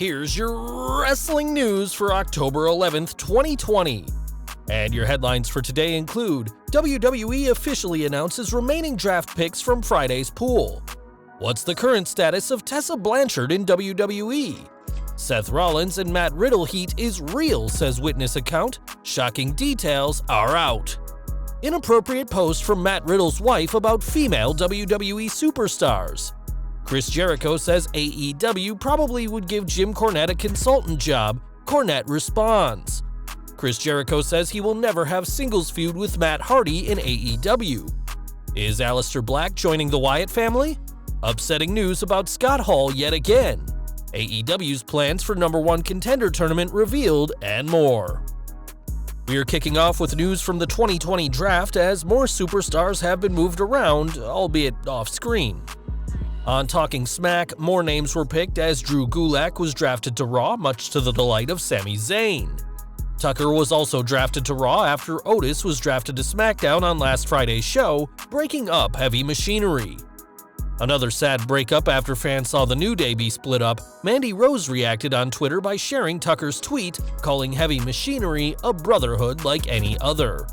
Here's your wrestling news for October 11th, 2020. And your headlines for today include: WWE officially announces remaining draft picks from Friday's pool. What's the current status of Tessa Blanchard in WWE? Seth Rollins and Matt Riddle heat is real, says witness account. Shocking details are out. Inappropriate post from Matt Riddle's wife about female WWE superstars. Chris Jericho says AEW probably would give Jim Cornette a consultant job. Cornette responds. Chris Jericho says he will never have singles feud with Matt Hardy in AEW. Is Aleister Black joining the Wyatt family? Upsetting news about Scott Hall yet again. AEW's plans for #1 Contender tournament revealed, and more. We're kicking off with news from the 2020 draft as more superstars have been moved around, albeit off-screen. On Talking Smack, more names were picked as Drew Gulak was drafted to Raw, much to the delight of Sami Zayn. Tucker was also drafted to Raw after Otis was drafted to SmackDown on last Friday's show, breaking up Heavy Machinery. Another sad breakup after fans saw the New Day be split up. Mandy Rose reacted on Twitter by sharing Tucker's tweet, calling Heavy Machinery a brotherhood like any other.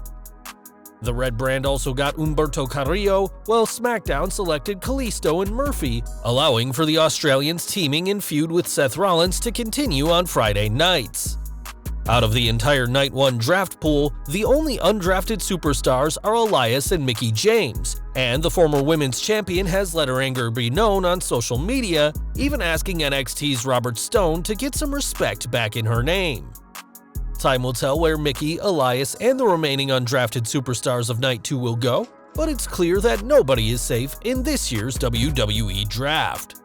The Red Brand also got Humberto Carrillo, while SmackDown selected Kalisto and Murphy, allowing for the Australians teaming in feud with Seth Rollins to continue on Friday nights. Out of the entire Night 1 draft pool, the only undrafted superstars are Elias and Mickie James, and the former women's champion has let her anger be known on social media, even asking NXT's Robert Stone to get some respect back in her name. Time will tell where Mickie, Elias, and the remaining undrafted superstars of Night 2 will go, but it's clear that nobody is safe in this year's WWE Draft.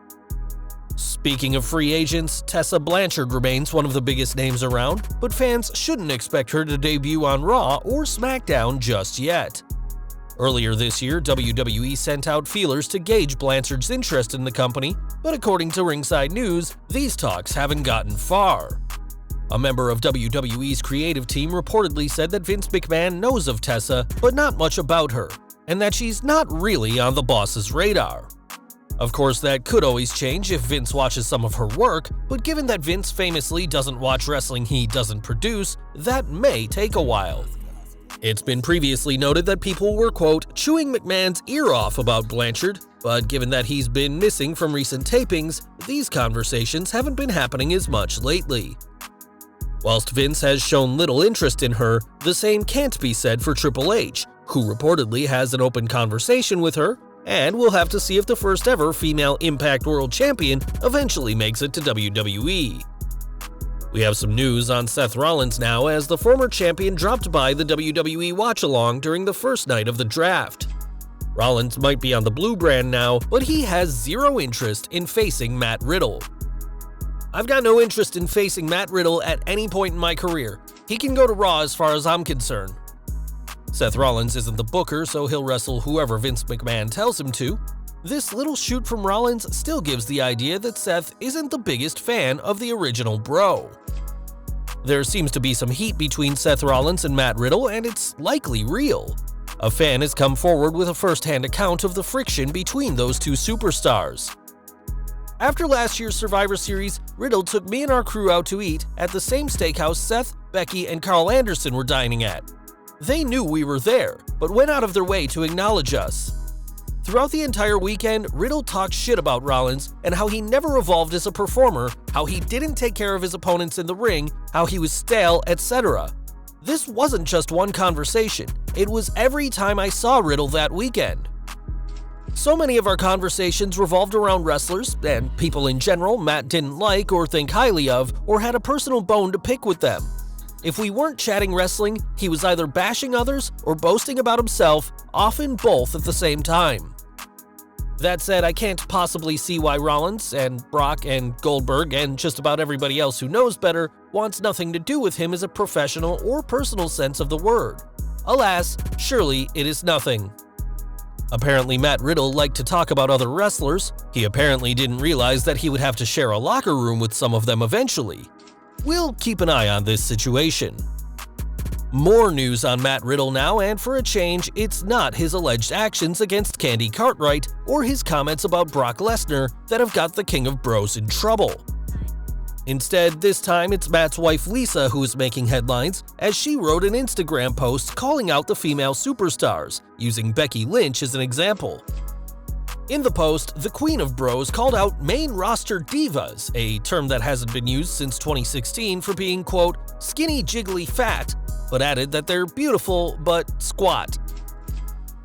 Speaking of free agents, Tessa Blanchard remains one of the biggest names around, but fans shouldn't expect her to debut on Raw or SmackDown just yet. Earlier this year, WWE sent out feelers to gauge Blanchard's interest in the company, but according to Ringside News, these talks haven't gotten far. A member of WWE's creative team reportedly said that Vince McMahon knows of Tessa, but not much about her, and that she's not really on the boss's radar. Of course, that could always change if Vince watches some of her work, but given that Vince famously doesn't watch wrestling he doesn't produce, that may take a while. It's been previously noted that people were, quote, chewing McMahon's ear off about Blanchard, but given that he's been missing from recent tapings, these conversations haven't been happening as much lately. Whilst Vince has shown little interest in her, the same can't be said for Triple H, who reportedly has an open conversation with her, and we'll have to see if the first ever female Impact World Champion eventually makes it to WWE. We have some news on Seth Rollins now, as the former champion dropped by the WWE watch-along during the first night of the draft. Rollins might be on the blue brand now, but he has zero interest in facing Matt Riddle. I've got no interest in facing Matt Riddle at any point in my career. He can go to Raw as far as I'm concerned. Seth Rollins isn't the booker, so he'll wrestle whoever Vince McMahon tells him to. This little shoot from Rollins still gives the idea that Seth isn't the biggest fan of the original bro. There seems to be some heat between Seth Rollins and Matt Riddle, and it's likely real. A fan has come forward with a first-hand account of the friction between those two superstars. After last year's Survivor Series, Riddle took me and our crew out to eat at the same steakhouse Seth, Becky, and Carl Anderson were dining at. They knew we were there, but went out of their way to acknowledge us. Throughout the entire weekend, Riddle talked shit about Rollins and how he never evolved as a performer, how he didn't take care of his opponents in the ring, how he was stale, etc. This wasn't just one conversation, it was every time I saw Riddle that weekend. So many of our conversations revolved around wrestlers, and people in general Matt didn't like or think highly of, or had a personal bone to pick with them. If we weren't chatting wrestling, he was either bashing others or boasting about himself, often both at the same time. That said, I can't possibly see why Rollins and Brock and Goldberg and just about everybody else who knows better wants nothing to do with him as a professional or personal sense of the word. Alas, surely it is nothing. Apparently Matt Riddle liked to talk about other wrestlers. He apparently didn't realize that he would have to share a locker room with some of them eventually. We'll keep an eye on this situation. More news on Matt Riddle now, and for a change, it's not his alleged actions against Candy Cartwright or his comments about Brock Lesnar that have got the King of Bros in trouble. Instead, this time it's Matt's wife Lisa who is making headlines, as she wrote an Instagram post calling out the female superstars, using Becky Lynch as an example. In the post, the Queen of Bros called out main roster divas, a term that hasn't been used since 2016 for being, quote, skinny, jiggly, fat, but added that they're beautiful but squat.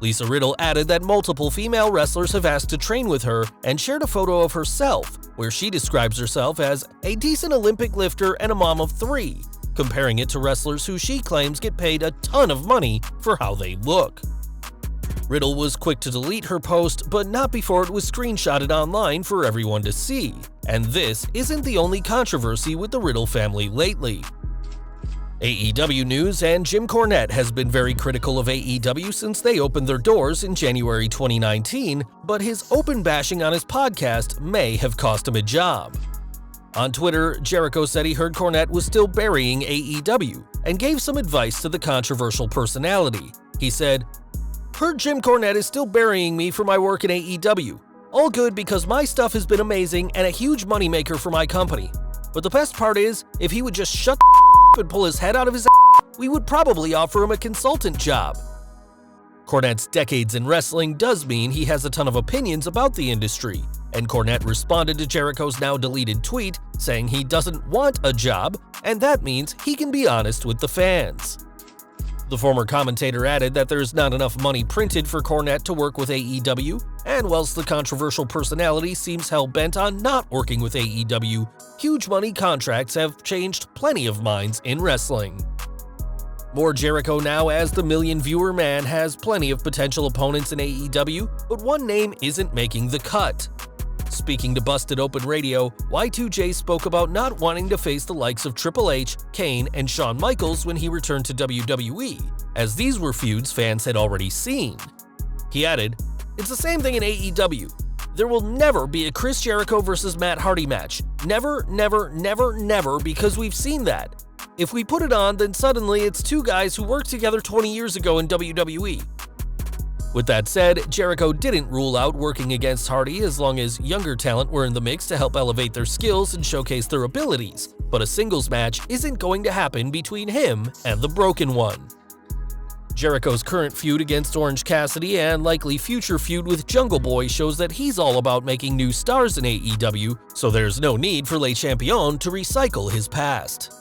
Lisa Riddle added that multiple female wrestlers have asked to train with her and shared a photo of herself, where she describes herself as a decent Olympic lifter and a mom of 3, comparing it to wrestlers who she claims get paid a ton of money for how they look. Riddle was quick to delete her post, but not before it was screenshotted online for everyone to see. And this isn't the only controversy with the Riddle family lately. AEW news, and Jim Cornette has been very critical of AEW since they opened their doors in January 2019, but his open bashing on his podcast may have cost him a job. On Twitter, Jericho said he heard Cornette was still burying AEW and gave some advice to the controversial personality. He said, "Heard Jim Cornette is still burying me for my work in AEW. All good because my stuff has been amazing and a huge moneymaker for my company. But the best part is, if he would just shut the and pull his head out of his we would probably offer him a consultant job." Cornette's decades in wrestling does mean he has a ton of opinions about the industry, and Cornette responded to Jericho's now deleted tweet saying he doesn't want a job, and that means he can be honest with the fans. The former commentator added that there's not enough money printed for Cornette to work with AEW, and whilst the controversial personality seems hell-bent on not working with AEW, huge money contracts have changed plenty of minds in wrestling. More Jericho now, as the million-viewer man has plenty of potential opponents in AEW, but one name isn't making the cut. Speaking to Busted Open Radio, Y2J spoke about not wanting to face the likes of Triple H, Kane, and Shawn Michaels when he returned to WWE, as these were feuds fans had already seen. He added, "It's the same thing in AEW. There will never be a Chris Jericho versus Matt Hardy match. Never, never, never, never, because we've seen that. If we put it on, then suddenly it's two guys who worked together 20 years ago in WWE." With that said, Jericho didn't rule out working against Hardy as long as younger talent were in the mix to help elevate their skills and showcase their abilities, but a singles match isn't going to happen between him and the Broken One. Jericho's current feud against Orange Cassidy and likely future feud with Jungle Boy shows that he's all about making new stars in AEW, so there's no need for Le Champion to recycle his past.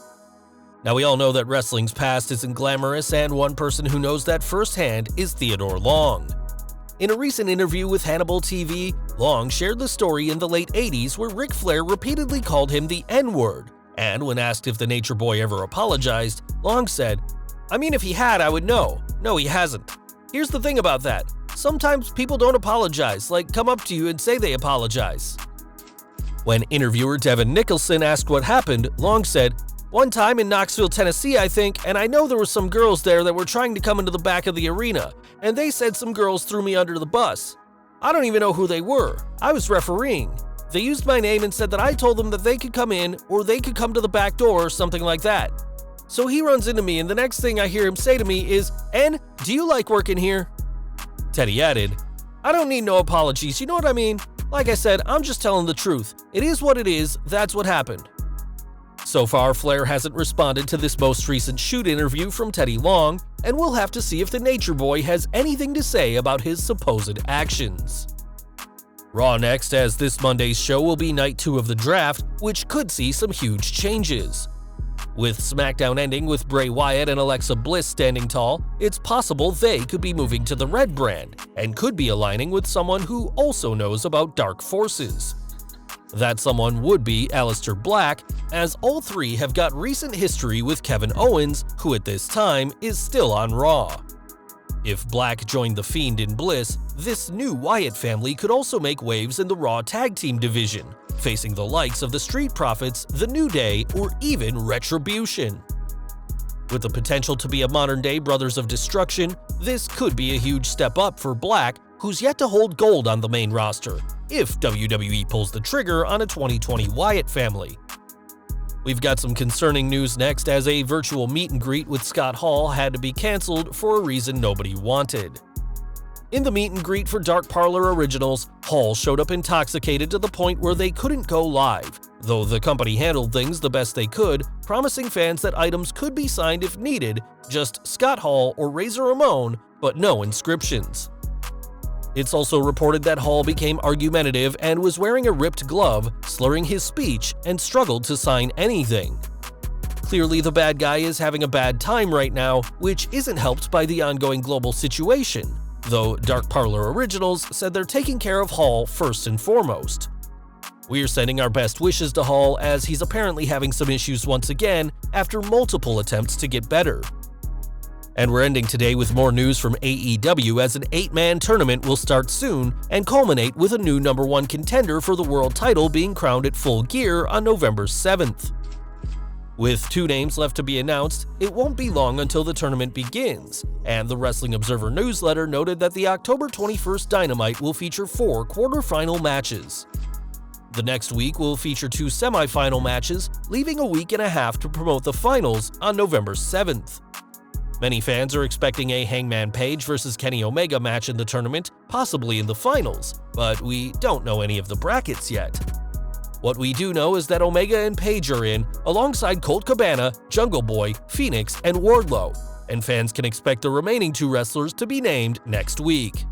Now, we all know that wrestling's past isn't glamorous, and one person who knows that firsthand is Theodore Long. In a recent interview with Hannibal TV, Long shared the story in the late 80s where Ric Flair repeatedly called him the N-word, and when asked if the Nature Boy ever apologized, Long said, "I mean, if he had, I would know. No, he hasn't. Here's the thing about that. Sometimes people don't apologize, like come up to you and say they apologize." When interviewer Devin Nicholson asked what happened, Long said, "One time in Knoxville, Tennessee, I think, and I know there were some girls there that were trying to come into the back of the arena, and they said some girls threw me under the bus. I don't even know who they were. I was refereeing. They used my name and said that I told them that they could come in or they could come to the back door or something like that. So he runs into me, and the next thing I hear him say to me is, 'N, do you like working here?'" Teddy added, "I don't need no apologies, you know what I mean? Like I said, I'm just telling the truth. It is what it is, that's what happened." So far, Flair hasn't responded to this most recent shoot interview from Teddy Long, and we'll have to see if the Nature Boy has anything to say about his supposed actions. Raw next, as this Monday's show will be night 2 of the draft, which could see some huge changes. With SmackDown ending with Bray Wyatt and Alexa Bliss standing tall, it's possible they could be moving to the Red brand, and could be aligning with someone who also knows about dark forces. That someone would be Aleister Black, as all three have got recent history with Kevin Owens, who at this time is still on Raw. If Black joined The Fiend in Bliss, this new Wyatt family could also make waves in the Raw Tag Team division, facing the likes of the Street Profits, The New Day, or even Retribution. With the potential to be a modern-day Brothers of Destruction, this could be a huge step up for Black, who's yet to hold gold on the main roster, if WWE pulls the trigger on a 2020 Wyatt family. We've got some concerning news next, as a virtual meet and greet with Scott Hall had to be cancelled for a reason nobody wanted. In the meet and greet for Dark Parlor Originals, Hall showed up intoxicated to the point where they couldn't go live, though the company handled things the best they could, promising fans that items could be signed if needed, just Scott Hall or Razor Ramon, but no inscriptions. It's also reported that Hall became argumentative and was wearing a ripped glove, slurring his speech, and struggled to sign anything. Clearly, the bad guy is having a bad time right now, which isn't helped by the ongoing global situation, though Dark Parlor Originals said they're taking care of Hall first and foremost. We're sending our best wishes to Hall as he's apparently having some issues once again after multiple attempts to get better. And we're ending today with more news from AEW as an 8-man tournament will start soon and culminate with a new #1 contender for the world title being crowned at Full Gear on November 7th. With 2 names left to be announced, it won't be long until the tournament begins, and the Wrestling Observer newsletter noted that the October 21st Dynamite will feature 4 quarterfinal matches. The next week will feature 2 semifinal matches, leaving a week and a half to promote the finals on November 7th. Many fans are expecting a Hangman Page vs. Kenny Omega match in the tournament, possibly in the finals, but we don't know any of the brackets yet. What we do know is that Omega and Page are in, alongside Colt Cabana, Jungle Boy, Phoenix, and Wardlow, and fans can expect the remaining 2 wrestlers to be named next week.